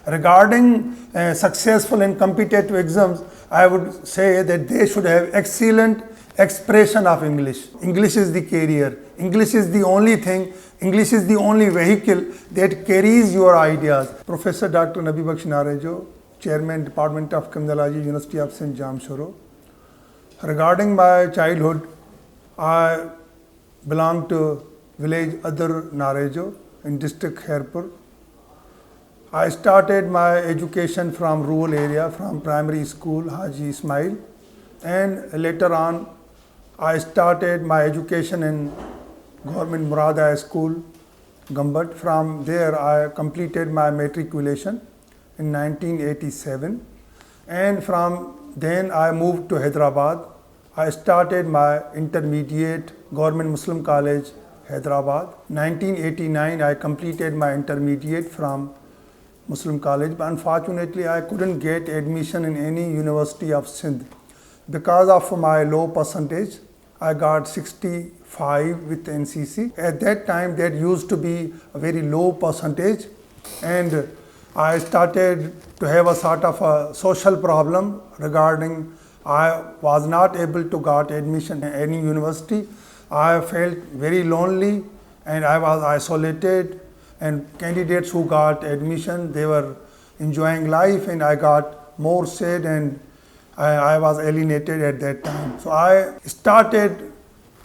Regarding successful and competitive exams, I would say that they should have excellent expression of English. English is the career. English is the only thing, English is the only vehicle that carries your ideas. Professor Dr. Nabi Baksh Narejo, Chairman, Department of Criminology, University of St. Jamshoro. Regarding my childhood, I belong to village Adar Narejo in district Khairpur. I started my education from rural area, from primary school Haji Ismail, and later on I started my education in Government Murad High School, Gambat. From there I completed my matriculation in 1987, and from then I moved to Hyderabad. I started my intermediate Government Muslim College, Hyderabad. 1989 I completed my intermediate from Muslim College, but unfortunately I couldn't get admission in any University of Sindh. Because of my low percentage, I got 65 with NCC. At that time that used to be a very low percentage, and I started to have a sort of a social problem regarding I was not able to get admission in any university. I felt very lonely and I was isolated, and candidates who got admission, they were enjoying life, and I got more sad, and I was alienated at that time. So I started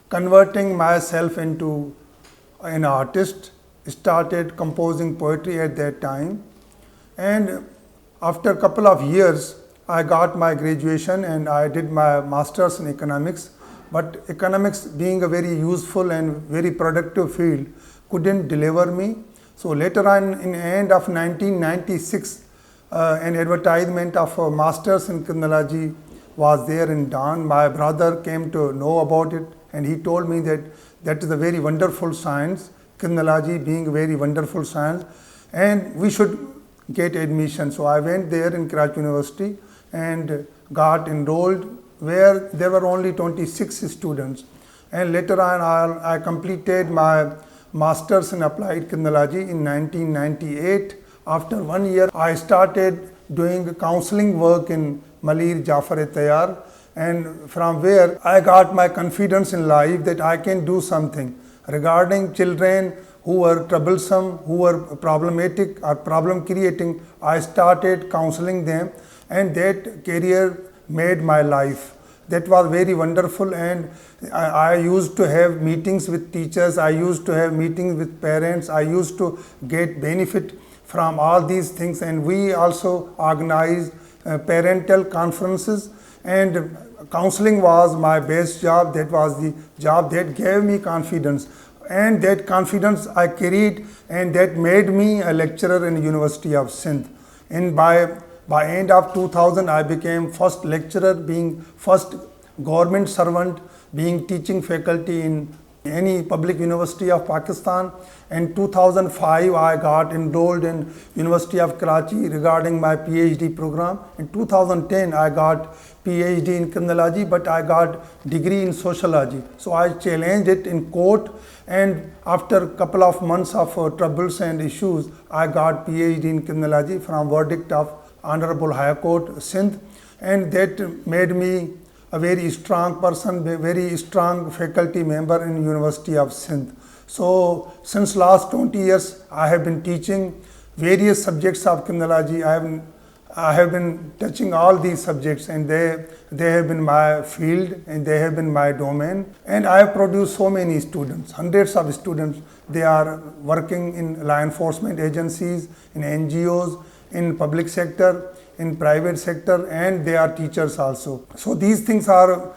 converting myself into an artist, started composing poetry at that time, and after a couple of years I got my graduation and I did my masters in economics. But economics, being a very useful and very productive field, couldn't deliver me. So later on, in the end of 1996, an advertisement of a master's in criminology was there in Dawn. My brother came to know about it, and he told me that that is a very wonderful science, criminology being a very wonderful science, and we should get admission. So I went there in Karachi University and got enrolled, where there were only 26 students. And later on, I completed my Masters in Applied Criminology in 1998. After 1 year, I started doing counseling work in Malir Jafar-e-Tayyar, and from where I got my confidence in life that I can do something regarding children who were troublesome, who were problematic or problem creating. I started counseling them, and that career made my life. That was very wonderful, and I used to have meetings with teachers, I used to have meetings with parents, I used to get benefit from all these things, and we also organized parental conferences, and counseling was my best job. That was the job that gave me confidence, and that confidence I carried, and that made me a lecturer in University of Sindh. And by end of 2000, I became first lecturer, being first government servant, being teaching faculty in any public university of Pakistan. In 2005, I got enrolled in University of Karachi regarding my PhD program. In 2010, I got PhD in criminology, but I got degree in sociology. So I challenged it in court, and after a couple of months of troubles and issues, I got PhD in criminology from verdict of Honorable High Court, Sindh, and that made me a very strong person, very strong faculty member in University of Sindh. So since last 20 years, I have been teaching various subjects of criminology. I have been touching all these subjects, and they have been my field, and they have been my domain. And I have produced so many students, hundreds of students. They are working in law enforcement agencies, in NGOs, in public sector, in private sector, and they are teachers also. So these things are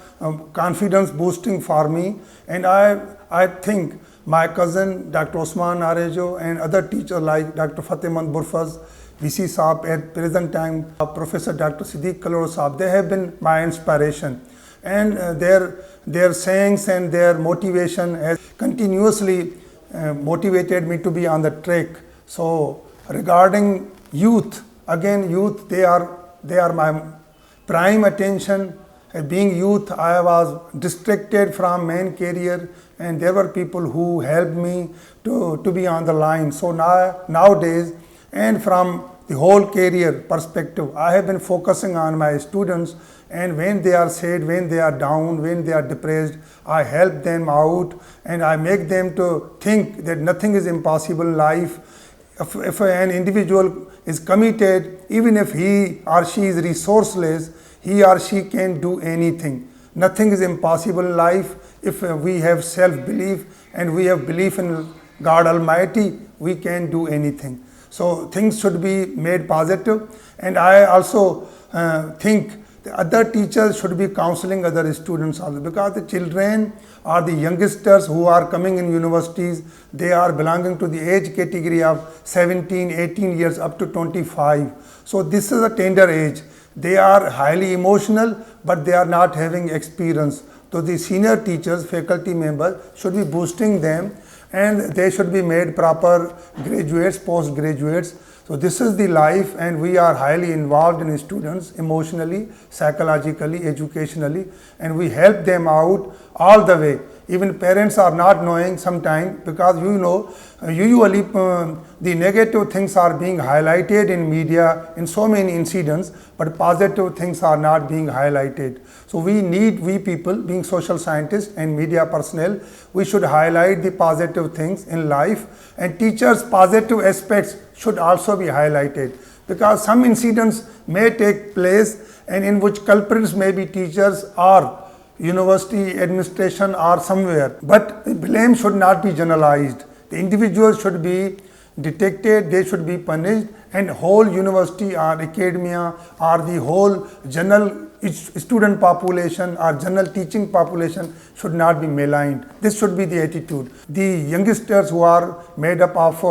confidence boosting for me, and I think my cousin Dr. Osman Narejo and other teachers like Dr. Fatehmand Burfaz, VC Saab, at present time Professor Dr. Siddiq Kalor Saab, they have been my inspiration, and their sayings and their motivation has continuously motivated me to be on the track. So regarding youth, again youth, they are my prime attention. Being youth, I was distracted from main career, and there were people who helped me to be on the line. So nowadays, and from the whole career perspective. I have been focusing on my students, and when they are sad, when they are down, when they are depressed, I help them out and I make them to think that nothing is impossible in life. If an individual is committed, even if he or she is resourceless, he or she can do anything. Nothing is impossible in life. If we have self-belief and we have belief in God Almighty, we can do anything. So things should be made positive. And I also think the other teachers should be counseling other students also, because the children are the youngsters who are coming in universities. They are belonging to the age category of 17, 18 years up to 25. So this is a tender age. They are highly emotional, but they are not having experience. So the senior teachers, faculty members should be boosting them, and they should be made proper graduates, postgraduates. So this is the life, and we are highly involved in students emotionally, psychologically, educationally, and we help them out all the way. Even parents are not knowing sometimes, because usually the negative things are being highlighted in media in so many incidents, but positive things are not being highlighted. So we people being social scientists and media personnel, we should highlight the positive things in life, and teachers' positive aspects should also be highlighted, because some incidents may take place and in which culprits may be teachers or university administration or somewhere, but the blame should not be generalized. The individuals should be detected, they should be punished, and whole university or academia or the whole general student population or general teaching population should not be maligned. This should be the attitude. The youngsters who are made up of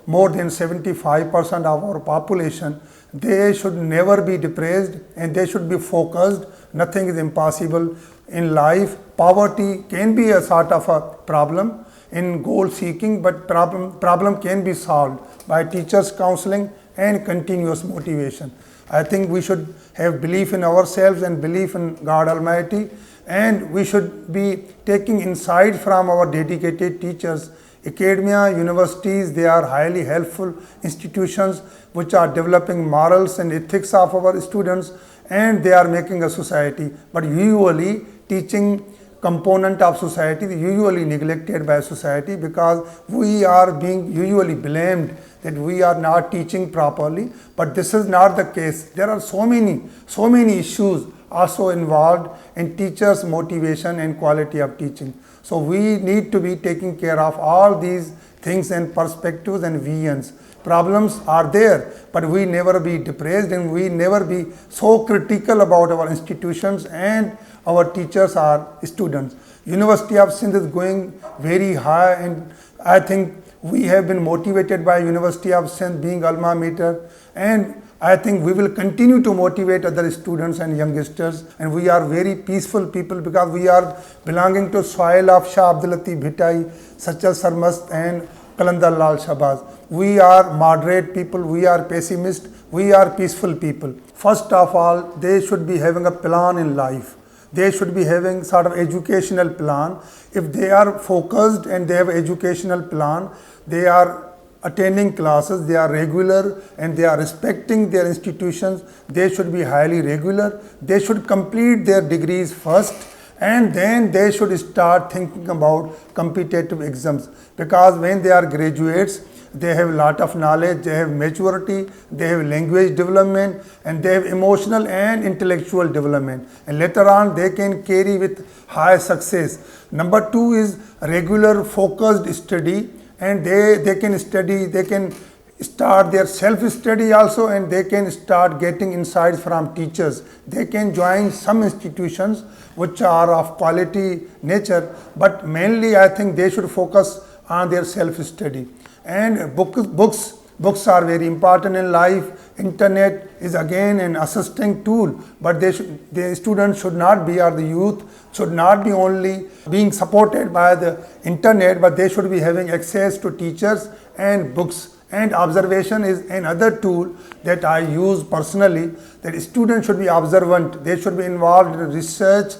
more than 75% of our population, they should never be depressed and they should be focused. Nothing is impossible in life. Poverty can be a sort of a problem in goal seeking, but problem can be solved by teachers counseling and continuous motivation. I think we should have belief in ourselves and belief in God Almighty, and we should be taking insight from our dedicated teachers. Academia, universities, they are highly helpful institutions which are developing morals and ethics of our students, and they are making a society. But usually teaching component of society is usually neglected by society, because we are being usually blamed that we are not teaching properly, but this is not the case. There are so many issues also involved in teachers' motivation and quality of teaching. So we need to be taking care of all these things and perspectives and visions. Problems are there, but we never be depressed and we never be so critical about our institutions and our teachers or students. University of Sindh is going very high, and I think we have been motivated by University of Sindh being alma mater, and I think we will continue to motivate other students and youngsters, and we are very peaceful people because we are belonging to soil of Shah Abdul Latif Bhittai, Sachal Sarmast and Kalandar Lal Shabazz. We are moderate people, we are pessimist, we are peaceful people. First of all, they should be having a plan in life. They should be having sort of educational plan. If they are focused and they have educational plan, they are attending classes, they are regular and they are respecting their institutions, they should be highly regular. They should complete their degrees first, and then they should start thinking about competitive exams, because when they are graduates, they have a lot of knowledge, they have maturity, they have language development, and they have emotional and intellectual development, and later on they can carry with high success. Number two is regular focused study, and they can study, they can start their self-study also, and they can start getting insights from teachers. They can join some institutions which are of quality nature, but mainly I think they should focus on their self-study. And books are very important in life. Internet is again an assisting tool, but the students should not be, or the youth should not be only being supported by the internet, but they should be having access to teachers and books. And observation is another tool that I use personally, that students should be observant. They should be involved in research.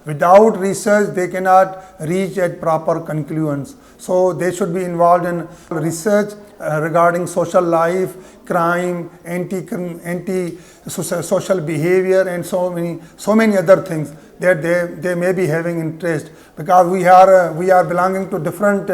Without research, they cannot reach at proper conclusions. So they should be involved in research regarding social life, crime, anti-social behavior, and so many other things that they may be having interest, because we are belonging to different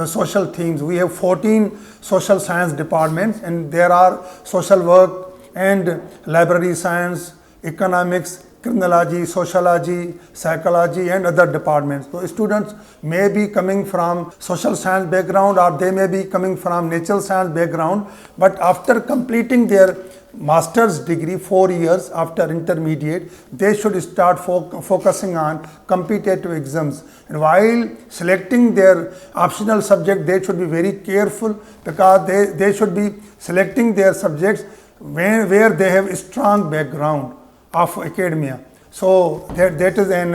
social themes. We have 14 social science departments, and there are social work and library science, economics, criminology, sociology, psychology, and other departments. So students may be coming from social science background, or they may be coming from natural science background, but after completing their master's degree 4 years after intermediate, they should start focusing on competitive exams. And while selecting their optional subject, they should be very careful, because they should be selecting their subjects where they have a strong background of academia. So that is an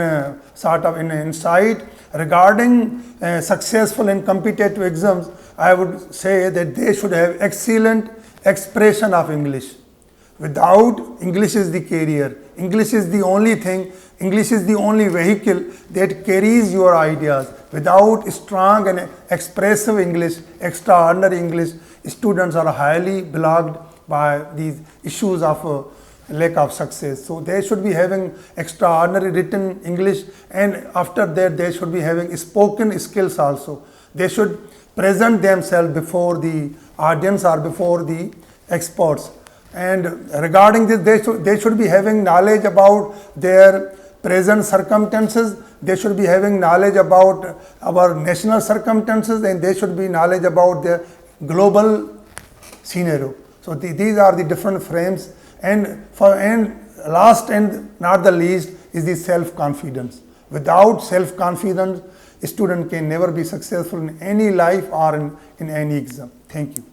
sort of an insight regarding successful and competitive exams. I would say that they should have excellent expression of English. Without English is the carrier. English is the only thing. English is the only vehicle that carries your ideas. Without strong and expressive English, extraordinary English, students are highly blocked by these issues of lack of success. So they should be having extraordinary written English, and after that they should be having spoken skills also. They should present themselves before the audience or before the experts. And regarding this, they should be having knowledge about their present circumstances. They should be having knowledge about our national circumstances, and they should be knowledge about the global scenario. So these are the different frames. And last and not the least is the self-confidence. Without self-confidence, a student can never be successful in any life or in any exam. Thank you.